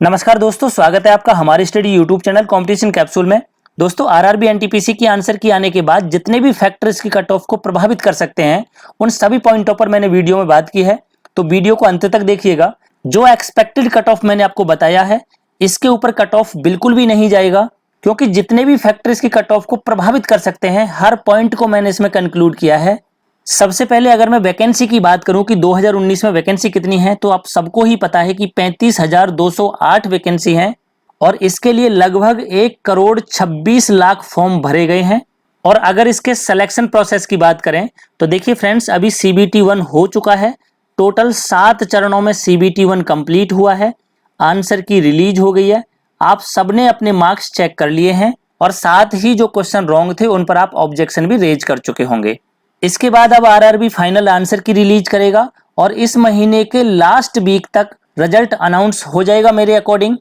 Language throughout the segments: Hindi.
नमस्कार दोस्तों, स्वागत है आपका हमारे study YouTube channel competition capsule में। दोस्तों, आरआरबी एनटीपीसी की आंसर की आने के बाद जितने भी फैक्टर्स की कट ऑफ को प्रभावित कर सकते हैं उन सभी पॉइंटों पर मैंने वीडियो में बात की है, तो वीडियो को अंत तक देखिएगा। जो एक्सपेक्टेड कट ऑफ मैंने आपको बताया है इसके ऊपर कट ऑफ बिल्कुल भी नहीं जाएगा, क्योंकि जितने भी फैक्टर्स की कट ऑफ को प्रभावित कर सकते हैं हर पॉइंट को मैंने इसमें कंक्लूड किया है। सबसे पहले अगर मैं वैकेंसी की बात करूं कि 2019 में वैकेंसी कितनी है, तो आप सबको ही पता है कि 35,208 वैकेंसी है और इसके लिए लगभग 1,26,00,000 फॉर्म भरे गए हैं। और अगर इसके सिलेक्शन प्रोसेस की बात करें तो देखिए फ्रेंड्स, अभी CBT 1 हो चुका है। टोटल 7 चरणों में CBT 1 कंप्लीट हुआ है। आंसर की रिलीज हो गई है। आप सबने अपने मार्क्स चेक कर लिए हैं और साथ ही जो क्वेश्चन रॉन्ग थे उन पर आप ऑब्जेक्शन भी रेज कर चुके होंगे। इसके बाद अब आरआरबी फाइनल आंसर की रिलीज करेगा और इस महीने के लास्ट वीक तक रिजल्ट अनाउंस हो जाएगा मेरे अकॉर्डिंग।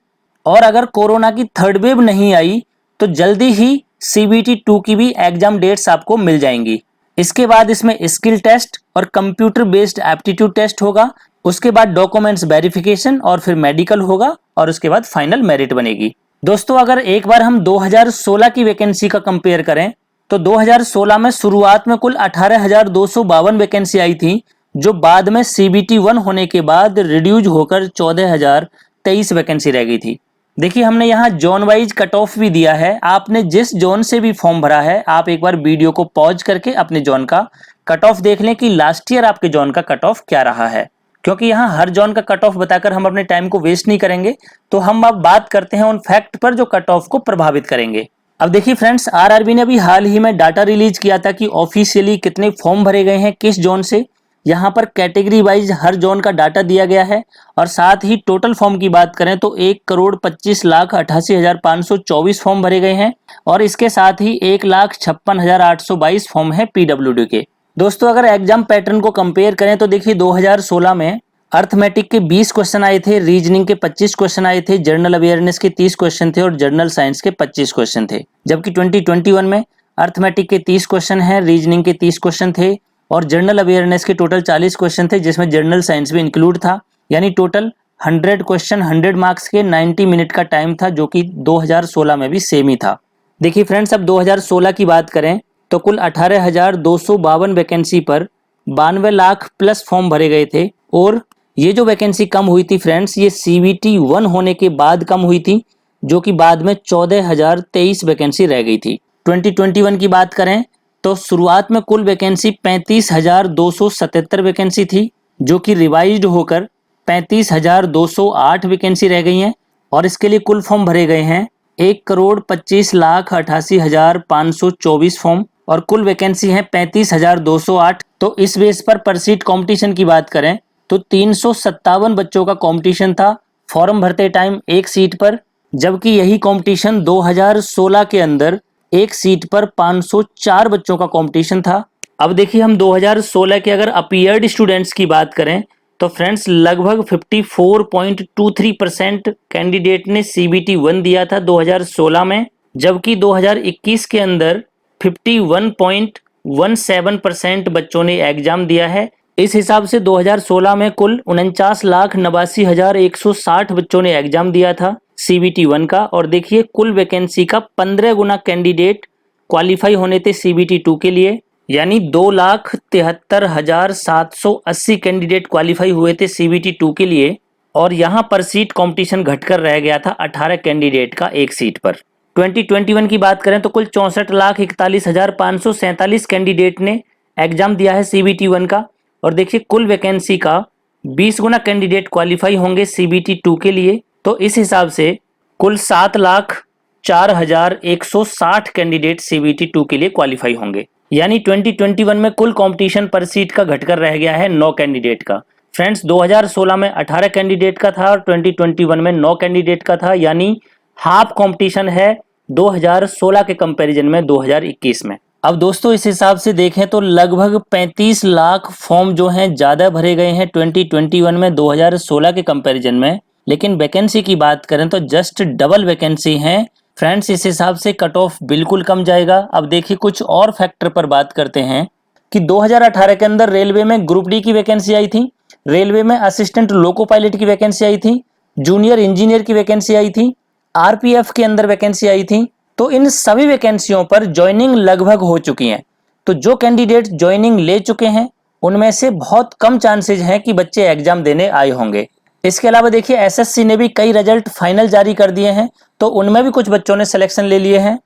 और अगर कोरोना की थर्ड वेव नहीं आई तो जल्दी ही CBT 2 की भी एग्जाम डेट्स आपको मिल जाएंगी। इसके बाद इसमें स्किल टेस्ट और कंप्यूटर बेस्ड एप्टीट्यूड टेस्ट होगा। उसके बाद डॉक्यूमेंट्स वेरिफिकेशन और फिर मेडिकल होगा और उसके बाद फाइनल मेरिट बनेगी। दोस्तों, अगर एक बार हम 2016 की वैकेंसी का कंपेयर करें तो 2016 में शुरुआत में कुल 18,252 वैकेंसी आई थी, जो बाद में CBT 1 होने के बाद रिड्यूज होकर 14,023 वैकेंसी रह गई थी। देखिए, हमने यहाँ जोन वाइज कट ऑफ भी दिया है। आपने जिस जोन से भी फॉर्म भरा है आप एक बार वीडियो को पॉज करके अपने जोन का कट ऑफ देख लें कि लास्ट ईयर आपके जोन का कट ऑफ क्या रहा है, क्योंकि यहाँ हर जोन का कट ऑफ बताकर हम अपने टाइम को वेस्ट नहीं करेंगे। तो हम अब बात करते हैं उन फैक्ट पर जो कट ऑफ को प्रभावित करेंगे। अब देखिए फ्रेंड्स, आरआरबी ने अभी हाल ही में डाटा रिलीज किया था कि ऑफिशियली कितने फॉर्म भरे गए हैं किस जोन से। यहाँ पर कैटेगरी वाइज हर जोन का डाटा दिया गया है और साथ ही टोटल फॉर्म की बात करें तो 1,25,88,524 फॉर्म भरे गए हैं और इसके साथ ही 1,56,822 फॉर्म है PWD के। दोस्तों, अगर एग्जाम पैटर्न को कंपेयर करें तो देखिए 2016 में अर्थमेटिक के 20 क्वेश्चन आए थे, रीजनिंग के 25 क्वेश्चन आए थे, जनरल अवेयरनेस के 30 क्वेश्चन थे और जनरल साइंस के 25 क्वेश्चन थे। जबकि 2021 में अर्थमेटिक के 30 क्वेश्चन हैं, रीजनिंग के 30 क्वेश्चन थे और जनरल अवेयरनेस के टोटल 40 क्वेश्चन थे, जिसमें जनरल साइंस भी इंक्लूड था। यानी टोटल 100 क्वेश्चन 100 मार्क्स के 90 मिनट का टाइम था, जो कि 2016 में भी सेम ही था। देखिए फ्रेंड्स, अब 2016 की बात करें तो कुल 18,252 वैकेंसी पर 92 लाख प्लस फॉर्म भरे गए थे। और ये जो वैकेंसी कम हुई थी फ्रेंड्स, ये CBT 1 होने के बाद कम हुई थी, जो कि बाद में 14,023 वैकेंसी रह गई थी। 2021 की बात करें तो शुरुआत में कुल वैकेंसी 35,277 वैकेंसी थी, जो कि रिवाइज्ड होकर 35,208 वैकेंसी रह गई हैं और इसके लिए कुल फॉर्म भरे गए हैं 1,25,88,524 फॉर्म और कुल वैकेंसी है 35,208। तो इस बेस पर पर सीट कॉम्पिटिशन की बात करें तो 357 बच्चों का कंपटीशन था फॉर्म भरते टाइम एक सीट पर, जबकि यही कंपटीशन 2016 के अंदर एक सीट पर 504 बच्चों का कंपटीशन था। अब देखिए, हम 2016 के अगर अपीयर्ड स्टूडेंट्स की बात करें तो फ्रेंड्स लगभग 54.23% कैंडिडेट ने CBT 1 दिया था 2016 में, जबकि 2021 के अंदर 51.17% बच्चों ने एग्जाम दिया है। इस हिसाब से 2016 में कुल 49,89,160 बच्चों ने एग्जाम दिया था CBT 1 का। और देखिए, कुल वैकेंसी का 15 गुना कैंडिडेट क्वालिफाई होने थे CBT 2 के लिए, यानी 2,73,780 कैंडिडेट क्वालिफाई हुए थे CBT 2 के लिए। और यहाँ पर सीट कंपटीशन घटकर रह गया था 18 कैंडिडेट का एक सीट पर। 2021 की बात करें तो कुल 64,41,547 कैंडिडेट ने एग्जाम दिया है CBT 1 का। और देखिए, कुल वैकेंसी का 20 गुना कैंडिडेट क्वालिफाई होंगे CBT 2 के लिए, तो इस हिसाब से कुल 7,04,160 कैंडिडेट CBT 2 के लिए क्वालिफाई होंगे। यानी 2021 में कुल कंपटीशन पर सीट का घटकर रह गया है 9 कैंडिडेट का। फ्रेंड्स, 2016 में 18 कैंडिडेट का था और 2021 में 9 कैंडिडेट का था, यानी हाफ कंपटीशन है 2016 के कंपैरिजन में 2021 में। अब दोस्तों, इस हिसाब से देखें तो लगभग 35 लाख फॉर्म जो हैं ज़्यादा भरे गए हैं 2021 में 2016 के कंपैरिजन में। लेकिन वैकेंसी की बात करें तो जस्ट डबल वैकेंसी हैं फ्रेंड्स। इस हिसाब से कट ऑफ बिल्कुल कम जाएगा। अब देखिए, कुछ और फैक्टर पर बात करते हैं कि 2018 के अंदर रेलवे में ग्रुप डी की वैकेंसी आई थी, रेलवे में असिस्टेंट लोको पायलट की वैकेंसी आई थी, जूनियर इंजीनियर की वैकेंसी आई थी, आरपीएफ के अंदर वैकेंसी आई थी। तो इन सभी वैकेंसियों पर ज्वाइनिंग लगभग हो चुकी है। तो जो कैंडिडेट ज्वाइनिंग ले चुके हैं उनमें से बहुत कम चांसेज हैं कि बच्चे एग्जाम देने आए होंगे। इसके अलावा देखिए एसएससी ने भी कई रिजल्ट फाइनल जारी कर दिए हैं, तो उनमें भी कुछ बच्चों ने सिलेक्शन ले लिए हैं।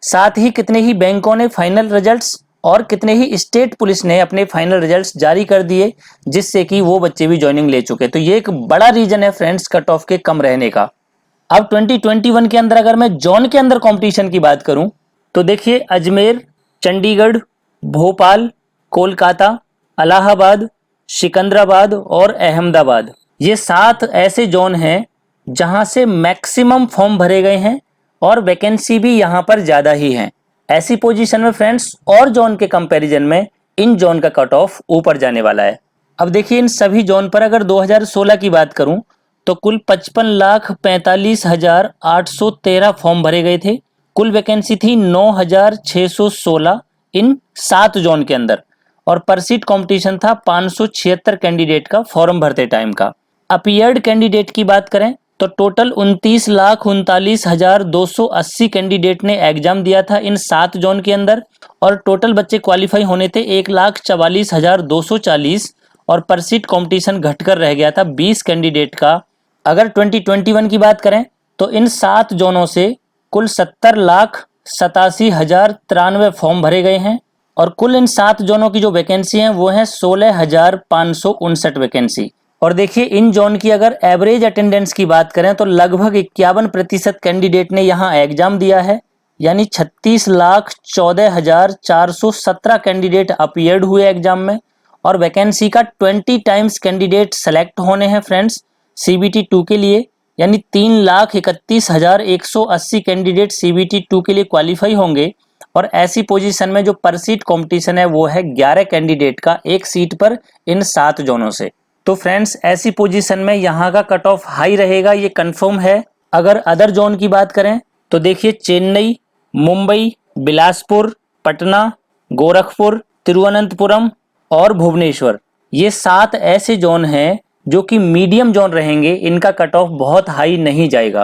साथ ही कितने ही बैंकों ने फाइनल रिजल्ट्स और कितने ही स्टेट पुलिस ने अपने फाइनल रिजल्ट्स जारी कर दिए, जिससे कि वो बच्चे भी ज्वाइनिंग ले चुके। तो ये एक बड़ा रीजन है फ्रेंड्स कट ऑफ के कम रहने का। अब 2021 के अंदर अगर मैं जोन के अंदर कंपटीशन की बात करूं तो देखिए अजमेर, चंडीगढ़, भोपाल, कोलकाता, इलाहाबाद, सिकंदराबाद और अहमदाबाद, ये 7 ऐसे जोन हैं जहां से मैक्सिमम फॉर्म भरे गए हैं और वैकेंसी भी यहां पर ज़्यादा ही है। ऐसी पोजीशन में फ्रेंड्स और जोन के कंपैरिजन में इन जोन का कट ऑफ ऊपर जाने वाला है। अब देखिए इन सभी जोन पर अगर 2016 की बात करूं तो कुल 55,45,813 फॉर्म भरे गए थे। कुल वैकेंसी थी 9,616 इन 7 जोन के अंदर और पर सीट कॉम्पिटिशन था 576 कैंडिडेट का फॉर्म भरते टाइम का। अपीयर्ड कैंडिडेट की बात करें तो टोटल 29,39,280 कैंडिडेट ने एग्जाम दिया था इन 7 जोन के अंदर और टोटल बच्चे क्वालिफाई होने थे 1,44,240 और पर सीट कॉम्पिटिशन घटकर रह गया था 20 कैंडिडेट का। अगर 2021 की बात करें तो इन 7 जोनों से कुल 70,87,093 फॉर्म भरे गए हैं और कुल इन 7 जोनों की जो वैकेंसी हैं वो हैं 16,559 वैकेंसी। और देखिए इन जोन की अगर एवरेज अटेंडेंस की बात करें तो लगभग 51% कैंडिडेट ने यहाँ एग्जाम दिया है, यानी 36,14,417 कैंडिडेट अपीयर्ड हुए एग्जाम में और वैकेंसी का 20 टाइम्स कैंडिडेट सेलेक्ट होने हैं फ्रेंड्स CBT 2 के लिए, यानी 3,31,180 कैंडिडेट CBT 2 के लिए क्वालिफाई होंगे। और ऐसी पोजीशन में जो पर सीट कंपटीशन है वो है 11 कैंडिडेट का एक सीट पर इन 7 जोनों से। तो फ्रेंड्स ऐसी पोजीशन में यहाँ का कट ऑफ हाई रहेगा, ये कंफर्म है। अगर अदर जोन की बात करें तो देखिए चेन्नई, मुंबई, बिलासपुर, पटना, गोरखपुर, तिरुवनंतपुरम और भुवनेश्वर, ये 7 ऐसे जोन हैं जो कि मीडियम जोन रहेंगे। इनका कट ऑफ बहुत हाई नहीं जाएगा,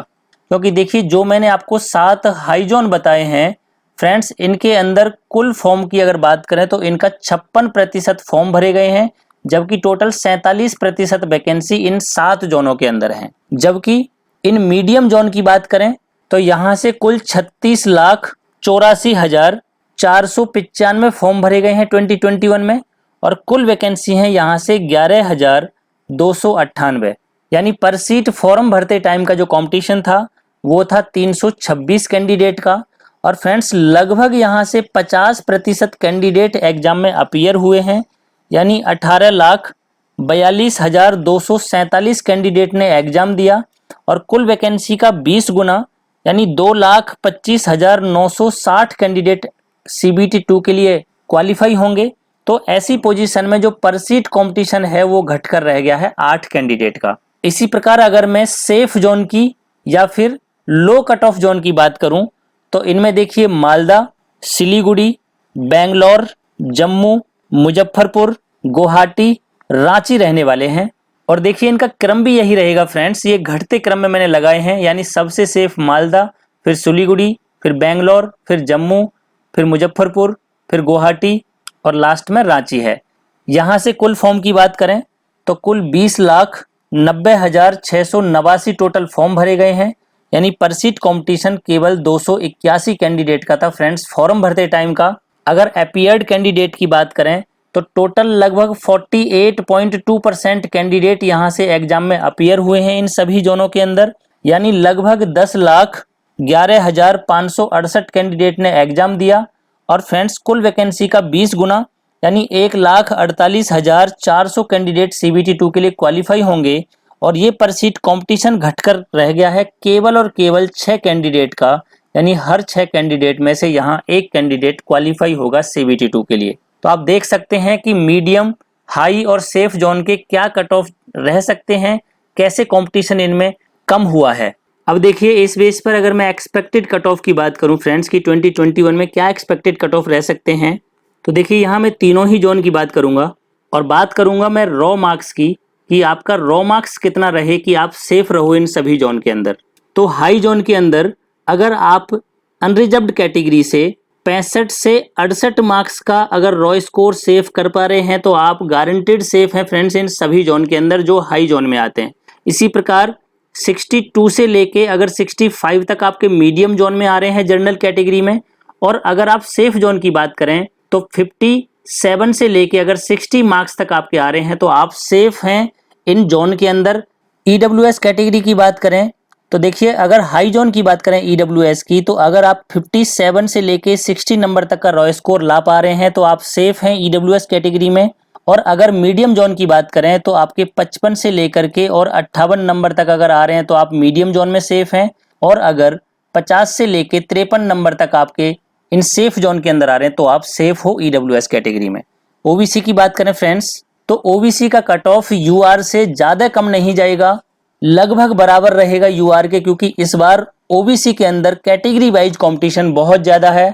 क्योंकि देखिए जो मैंने आपको 7 हाई जोन बताए हैं फ्रेंड्स, इनके अंदर कुल फॉर्म की अगर बात करें तो इनका 56% फॉर्म भरे गए हैं, जबकि टोटल 47% वैकेंसी इन 7 जोनों के अंदर हैं। जबकि इन मीडियम जोन की बात करें तो यहाँ से कुल 36,84,495 फॉर्म भरे गए हैं 2021 में और कुल वैकेंसी हैं यहाँ से 11,298, यानी पर सीट फॉर्म भरते टाइम का जो कंपटीशन था वो था 326 कैंडिडेट का। और फ्रेंड्स लगभग यहाँ से 50% कैंडिडेट एग्जाम में अपीयर हुए हैं, यानी 18,42,247 कैंडिडेट ने एग्जाम दिया और कुल वैकेंसी का 20 गुना यानी 2,25,960 कैंडिडेट CBT 2 के लिए क्वालिफाई होंगे। तो ऐसी पोजीशन में जो पर सीट कंपटीशन है वो घटकर रह गया है 8 कैंडिडेट का। इसी प्रकार अगर मैं सेफ जोन की या फिर लो कट ऑफ जोन की बात करूं तो इनमें देखिए मालदा, सिलीगुड़ी, बेंगलोर, जम्मू, मुजफ्फरपुर, गुवाहाटी, रांची रहने वाले हैं। और देखिए इनका क्रम भी यही रहेगा फ्रेंड्स, ये घटते क्रम में मैंने लगाए हैं, यानी सबसे सेफ मालदा, फिर सिलीगुड़ी, फिर बेंगलोर, फिर जम्मू, फिर मुजफ्फरपुर, फिर गुवाहाटी और लास्ट में रांची है। यहाँ से कुल फॉर्म की बात करें तो कुल 20,90,689 टोटल फॉर्म भरे गए हैं, यानी पर सीट कंपटीशन केवल 281 कैंडिडेट का था फ्रेंड्स फॉर्म भरते टाइम का। अगर अपीयर्ड कैंडिडेट की बात करें तो टोटल लगभग 48.2% कैंडिडेट यहाँ से एग्जाम में अपीयर हुए हैं इन सभी जोनों के अंदर, यानी लगभग 10,11,568 कैंडिडेट ने एग्जाम दिया। और फ्रेंड्स कुल वैकेंसी का 20 गुना यानी 1,48,400 कैंडिडेट CBT 2 के लिए क्वालिफाई होंगे और ये पर सीट कंपटीशन घटकर रह गया है केवल और केवल 6 कैंडिडेट का, यानी हर 6 कैंडिडेट में से यहाँ एक कैंडिडेट क्वालिफाई होगा CBT 2 के लिए। तो आप देख सकते हैं कि मीडियम, हाई और सेफ जोन के क्या कट ऑफ रह सकते हैं, कैसे कंपटीशन इनमें कम हुआ है। अब देखिए इस बेस पर अगर मैं एक्सपेक्टेड कट ऑफ की बात करूं फ्रेंड्स की 2021 में क्या एक्सपेक्टेड कट ऑफ रह सकते हैं, तो देखिए यहाँ मैं तीनों ही जोन की बात करूंगा और बात करूंगा मैं रॉ मार्क्स की कि आपका रॉ मार्क्स कितना रहे कि आप सेफ रहो इन सभी जोन के अंदर। तो हाई जोन के अंदर अगर आप अनरिजर्व्ड कैटेगरी से 65 से 68 मार्क्स का अगर रॉ स्कोर सेव कर पा रहे हैं तो आप गारंटेड सेफ हैं फ्रेंड्स इन सभी जोन के अंदर जो हाई जोन में आते हैं। इसी प्रकार 62 से लेके अगर 65 तक आपके मीडियम जोन में आ रहे हैं जनरल कैटेगरी में, और अगर आप सेफ जोन की बात करें तो 57 से लेके अगर 60 मार्क्स तक आपके आ रहे हैं तो आप सेफ हैं इन जोन के अंदर। ईडब्ल्यूएस कैटेगरी की बात करें तो देखिए, अगर हाई जोन की बात करें ईडब्ल्यूएस की, तो अगर आप 57 से लेके 60 नंबर तक का रॉ स्कोर ला पा रहे हैं तो आप सेफ हैं ईडब्ल्यूएस कैटेगरी में। और अगर मीडियम जोन की बात करें तो आपके 55 से लेकर के और 58 नंबर तक अगर आ रहे हैं तो आप मीडियम जोन में सेफ हैं। और अगर 50 से लेके 53 नंबर तक आपके इन सेफ जोन के अंदर आ रहे हैं तो आप सेफ हो ईडब्ल्यूएस कैटेगरी में। ओबीसी की बात करें फ्रेंड्स तो ओबीसी का कट ऑफ यूआर से ज्यादा कम नहीं जाएगा, लगभग बराबर रहेगा यूआर के, क्योंकि इस बार ओबीसी के अंदर कैटेगरी वाइज कंपटीशन बहुत ज्यादा है।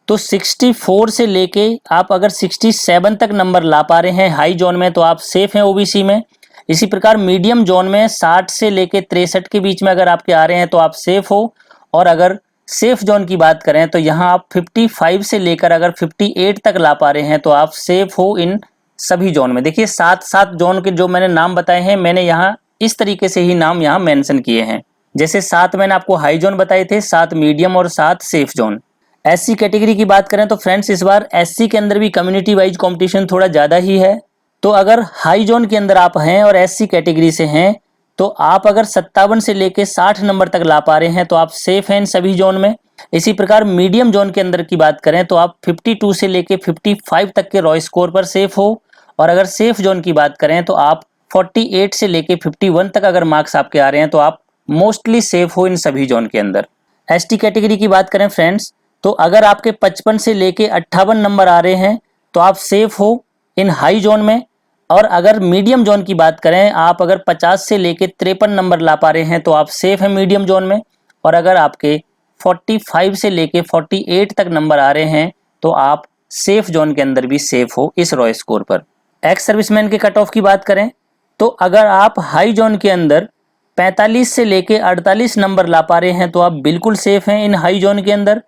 तो 64 से लेके आप अगर 67 तक नंबर ला पा रहे हैं हाई जोन में तो आप सेफ हैं ओबीसी में। इसी प्रकार मीडियम जोन में 60 से लेके 63 के बीच में अगर आपके आ रहे हैं तो आप सेफ हो। और अगर सेफ जोन की बात करें तो यहाँ आप 55 से लेकर अगर 58 तक ला पा रहे हैं तो आप सेफ हो इन सभी जोन में। देखिए 7 जोन के जो मैंने नाम बताए हैं, मैंने यहाँ इस तरीके से ही नाम यहाँ मेंशन किए हैं। जैसे 7 मैंने आपको हाई जोन बताए थे, 7 मीडियम और 7 सेफ जोन। एससी कैटेगरी की बात करें तो फ्रेंड्स इस बार एससी के अंदर भी कम्युनिटी वाइज कंपटीशन थोड़ा ज़्यादा ही है। तो अगर हाई जोन के अंदर आप हैं और एससी कैटेगरी से हैं तो आप अगर 57 से लेके 60 नंबर तक ला पा रहे हैं तो आप सेफ हैं इन सभी जोन में। इसी प्रकार मीडियम जोन के अंदर की बात करें तो आप 52 से लेके 55 तक के रॉ स्कोर पर सेफ हो। और अगर सेफ जोन की बात करें तो आप 48 से लेके 51 तक अगर मार्क्स आपके आ रहे हैं तो आप मोस्टली सेफ हो इन सभी जोन के अंदर। एसटी कैटेगरी की बात करें फ्रेंड्स तो अगर आपके 55 से लेके 58 नंबर आ रहे हैं तो आप सेफ हो इन हाई जोन में। और अगर मीडियम जोन की बात करें, आप अगर 50 से लेके 53 नंबर ला पा रहे हैं तो आप सेफ हैं मीडियम जोन में। और अगर आपके 45 से लेके 48 तक नंबर आ रहे हैं तो आप सेफ जोन के अंदर भी सेफ हो इस रॉ स्कोर पर। एक्स सर्विसमैन के कट ऑफ की बात करें तो अगर आप हाई जोन के अंदर 45 से लेके 48 नंबर ला पा रहे हैं तो आप बिल्कुल सेफ हैं इन हाई जोन के अंदर।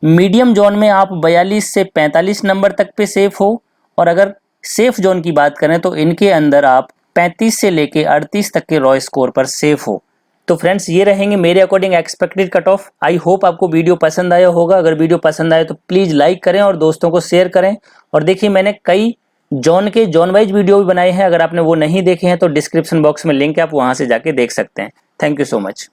मीडियम जोन में आप 42 से 45 नंबर तक पे सेफ हो। और अगर सेफ जोन की बात करें तो इनके अंदर आप 35 से लेके 38 तक के रॉ स्कोर पर सेफ हो। तो फ्रेंड्स ये रहेंगे मेरे according expected cut off. I hope आपको वीडियो पसंद आया होगा। अगर वीडियो पसंद आए तो प्लीज़ लाइक करें और दोस्तों को शेयर करें। और देखिए मैंने कई जोन के जोन वाइज वीडियो भी बनाए हैं, अगर आपने वो नहीं देखे हैं तो डिस्क्रिप्शन बॉक्स में लिंक है, आप वहाँ से जाके देख सकते हैं। Thank you so much.